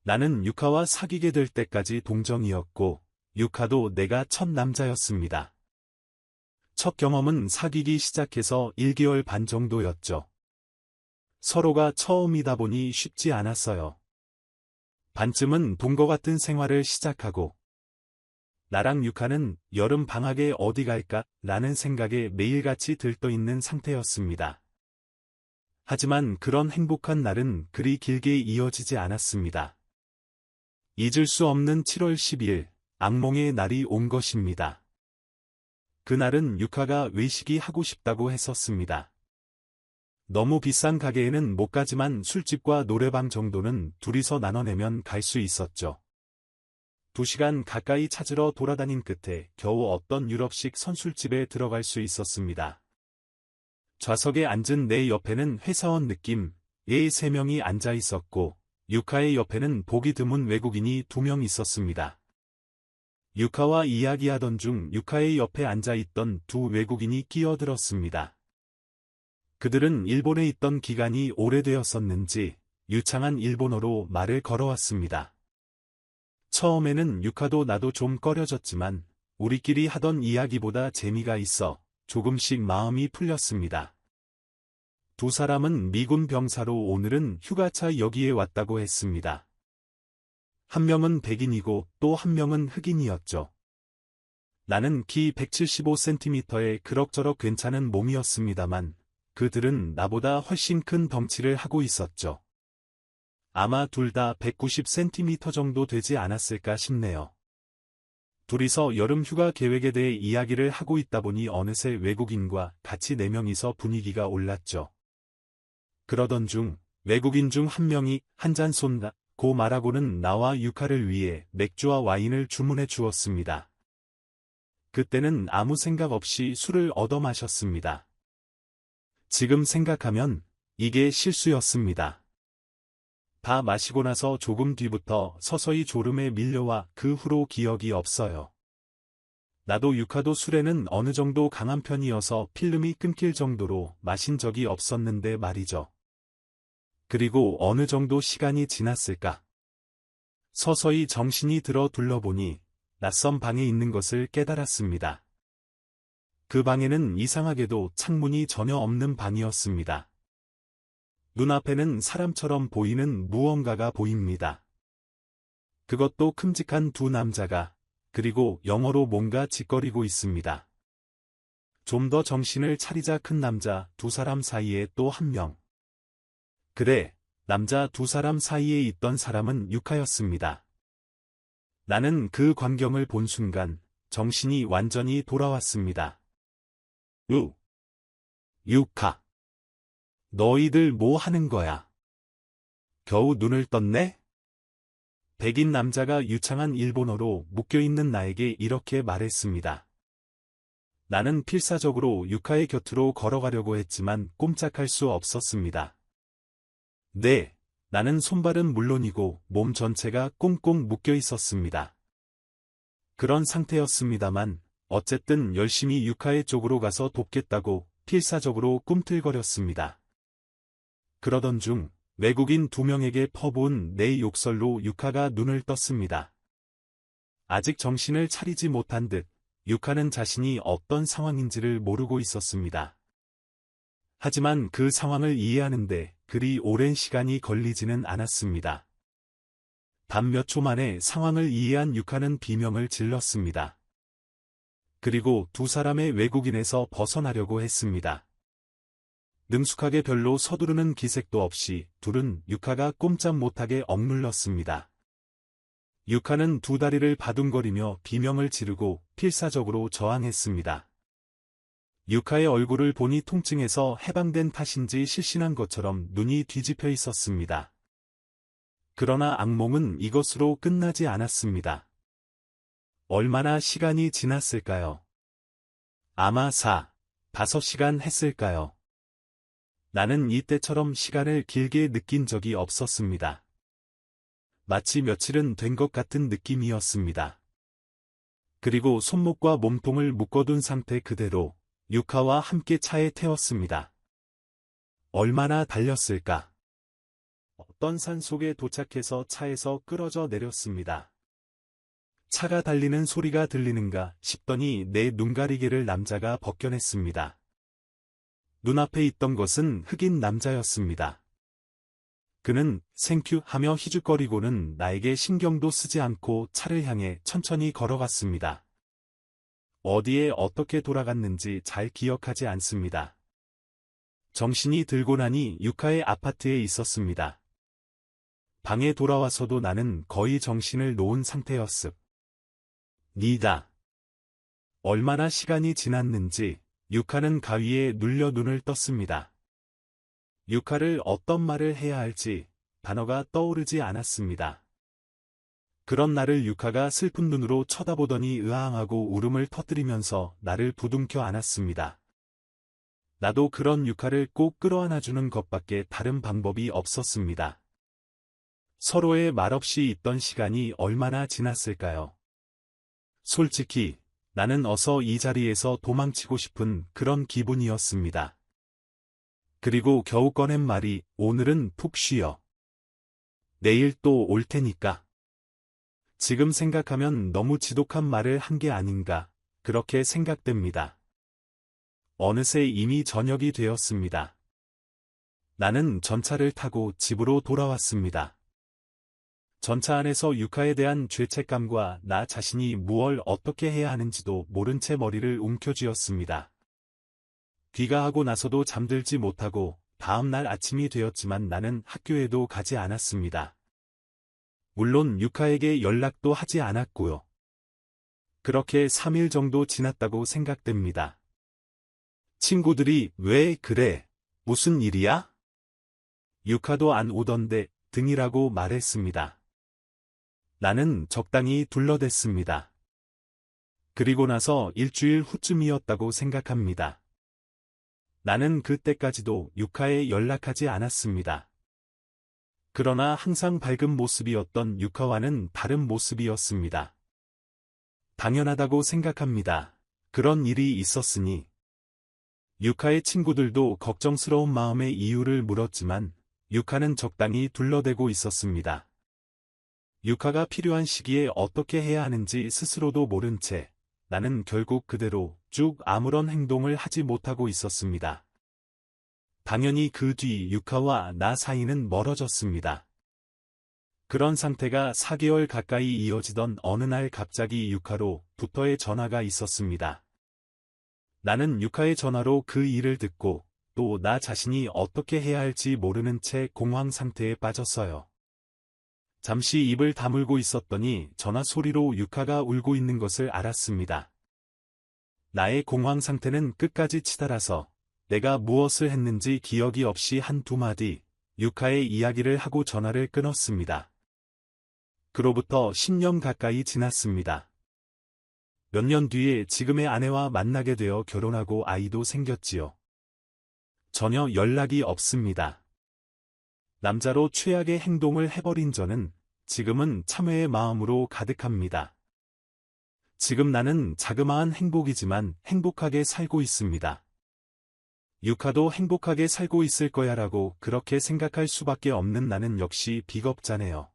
나는 유카와 사귀게 될 때까지 동정이었고, 유카도 내가 첫 남자였습니다. 첫 경험은 사귀기 시작해서 1개월 반 정도였죠. 서로가 처음이다 보니 쉽지 않았어요. 반쯤은 동거 같은 생활을 시작하고, 나랑 유카는 여름 방학에 어디 갈까? 라는 생각에 매일같이 들떠있는 상태였습니다. 하지만 그런 행복한 날은 그리 길게 이어지지 않았습니다. 잊을 수 없는 7월 10일, 악몽의 날이 온 것입니다. 그날은 유카가 외식이 하고 싶다고 했었습니다. 너무 비싼 가게에는 못 가지만 술집과 노래방 정도는 둘이서 나눠내면 갈 수 있었죠. 2시간 가까이 찾으러 돌아다닌 끝에 겨우 어떤 유럽식 선술집에 들어갈 수 있었습니다. 좌석에 앉은 내 옆에는 회사원 느낌의 3명이 앉아 있었고, 유카의 옆에는 보기 드문 외국인이 2명 있었습니다. 유카와 이야기하던 중 유카의 옆에 앉아있던 2 외국인이 끼어들었습니다. 그들은 일본에 있던 기간이 오래되었었는지 유창한 일본어로 말을 걸어왔습니다. 처음에는 유카도 나도 좀 꺼려졌지만 우리끼리 하던 이야기보다 재미가 있어 조금씩 마음이 풀렸습니다. 2 사람은 미군 병사로 오늘은 휴가차 여기에 왔다고 했습니다. 한 명은 백인이고 또 한 명은 흑인이었죠. 나는 키 175cm에 그럭저럭 괜찮은 몸이었습니다만 그들은 나보다 훨씬 큰 덩치를 하고 있었죠. 아마 둘 다 190cm 정도 되지 않았을까 싶네요. 둘이서 여름 휴가 계획에 대해 이야기를 하고 있다 보니 어느새 외국인과 같이 4명이서 분위기가 올랐죠. 그러던 중 외국인 중 한 명이 한 잔 쏜다고 말하고는 나와 유카를 위해 맥주와 와인을 주문해 주었습니다. 그때는 아무 생각 없이 술을 얻어 마셨습니다. 지금 생각하면 이게 실수였습니다. 다 마시고 나서 조금 뒤부터 서서히 졸음에 밀려와 그 후로 기억이 없어요. 나도 유카도 술에는 어느 정도 강한 편이어서 필름이 끊길 정도로 마신 적이 없었는데 말이죠. 그리고 어느 정도 시간이 지났을까? 서서히 정신이 들어 둘러보니 낯선 방에 있는 것을 깨달았습니다. 그 방에는 이상하게도 창문이 전혀 없는 방이었습니다. 눈앞에는 사람처럼 보이는 무언가가 보입니다. 그것도 큼직한 2 남자가, 그리고 영어로 뭔가 짓거리고 있습니다. 좀 더 정신을 차리자 큰 남자 2 사람 사이에 또 한 명. 그래, 남자 2 사람 사이에 있던 사람은 유카였습니다. 나는 그 광경을 본 순간 정신이 완전히 돌아왔습니다. 유카. 너희들 뭐 하는 거야? 겨우 눈을 떴네? 백인 남자가 유창한 일본어로 묶여있는 나에게 이렇게 말했습니다. 나는 필사적으로 유카의 곁으로 걸어가려고 했지만 꼼짝할 수 없었습니다. 네, 나는 손발은 물론이고 몸 전체가 꽁꽁 묶여 있었습니다. 그런 상태였습니다만 어쨌든 열심히 유카의 쪽으로 가서 돕겠다고 필사적으로 꿈틀거렸습니다. 그러던 중 외국인 2명에게 퍼부은 내 욕설로 유카가 눈을 떴습니다. 아직 정신을 차리지 못한 듯 유카는 자신이 어떤 상황인지를 모르고 있었습니다. 하지만 그 상황을 이해하는데 그리 오랜 시간이 걸리지는 않았습니다. 단 몇 초 만에 상황을 이해한 유카는 비명을 질렀습니다. 그리고 2 사람의 외국인에서 벗어나려고 했습니다. 능숙하게 별로 서두르는 기색도 없이 둘은 유카가 꼼짝 못하게 억눌렀습니다. 유카는 2 다리를 바둥거리며 비명을 지르고 필사적으로 저항했습니다. 유카의 얼굴을 보니 통증에서 해방된 탓인지 실신한 것처럼 눈이 뒤집혀 있었습니다. 그러나 악몽은 이것으로 끝나지 않았습니다. 얼마나 시간이 지났을까요? 아마 5시간 했을까요? 나는 이때처럼 시간을 길게 느낀 적이 없었습니다. 마치 며칠은 된 것 같은 느낌이었습니다. 그리고 손목과 몸통을 묶어둔 상태 그대로 유카와 함께 차에 태웠습니다. 얼마나 달렸을까? 어떤 산 속에 도착해서 차에서 끌어져 내렸습니다. 차가 달리는 소리가 들리는가 싶더니 내 눈가리개를 남자가 벗겨냈습니다. 눈앞에 있던 것은 흑인 남자였습니다. 그는 생큐 하며 희죽거리고는 나에게 신경도 쓰지 않고 차를 향해 천천히 걸어갔습니다. 어디에 어떻게 돌아갔는지 잘 기억하지 않습니다. 정신이 들고 나니 유카의 아파트에 있었습니다. 방에 돌아와서도 나는 거의 정신을 놓은 상태였음. 니다. 얼마나 시간이 지났는지 유카는 가위에 눌려 눈을 떴습니다. 유카를 어떤 말을 해야 할지 단어가 떠오르지 않았습니다. 그런 나를 유카가 슬픈 눈으로 쳐다보더니 으앙하고 울음을 터뜨리면서 나를 부둥켜 안았습니다. 나도 그런 유카를 꼭 끌어안아주는 것밖에 다른 방법이 없었습니다. 서로의 말없이 있던 시간이 얼마나 지났을까요? 솔직히 나는 어서 이 자리에서 도망치고 싶은 그런 기분이었습니다. 그리고 겨우 꺼낸 말이 오늘은 푹 쉬어. 내일 또 올 테니까. 지금 생각하면 너무 지독한 말을 한 게 아닌가, 그렇게 생각됩니다. 어느새 이미 저녁이 되었습니다. 나는 전차를 타고 집으로 돌아왔습니다. 전차 안에서 유카에 대한 죄책감과 나 자신이 무얼 어떻게 해야 하는지도 모른 채 머리를 움켜쥐었습니다. 귀가하고 나서도 잠들지 못하고 다음 날 아침이 되었지만 나는 학교에도 가지 않았습니다. 물론 유카에게 연락도 하지 않았고요. 그렇게 3일 정도 지났다고 생각됩니다. 친구들이 왜 그래? 무슨 일이야? 유카도 안 오던데 등이라고 말했습니다. 나는 적당히 둘러댔습니다. 그리고 나서 일주일 후쯤이었다고 생각합니다. 나는 그때까지도 유카에 연락하지 않았습니다. 그러나 항상 밝은 모습이었던 유카와는 다른 모습이었습니다. 당연하다고 생각합니다. 그런 일이 있었으니. 유카의 친구들도 걱정스러운 마음에 이유를 물었지만 유카는 적당히 둘러대고 있었습니다. 유카가 필요한 시기에 어떻게 해야 하는지 스스로도 모른 채 나는 결국 그대로 쭉 아무런 행동을 하지 못하고 있었습니다. 당연히 그 뒤 유카와 나 사이는 멀어졌습니다. 그런 상태가 4개월 가까이 이어지던 어느 날 갑자기 유카로 부터의 전화가 있었습니다. 나는 유카의 전화로 그 일을 듣고 또 나 자신이 어떻게 해야 할지 모르는 채 공황 상태에 빠졌어요. 잠시 입을 다물고 있었더니 전화 소리로 유카가 울고 있는 것을 알았습니다. 나의 공황 상태는 끝까지 치달아서 내가 무엇을 했는지 기억이 없이 한두 마디 유카의 이야기를 하고 전화를 끊었습니다. 그로부터 10년 가까이 지났습니다. 몇 년 뒤에 지금의 아내와 만나게 되어 결혼하고 아이도 생겼지요. 전혀 연락이 없습니다. 남자로 최악의 행동을 해버린 저는 지금은 참회의 마음으로 가득합니다. 지금 나는 자그마한 행복이지만 행복하게 살고 있습니다. 유카도 행복하게 살고 있을 거야라고 그렇게 생각할 수밖에 없는 나는 역시 비겁자네요.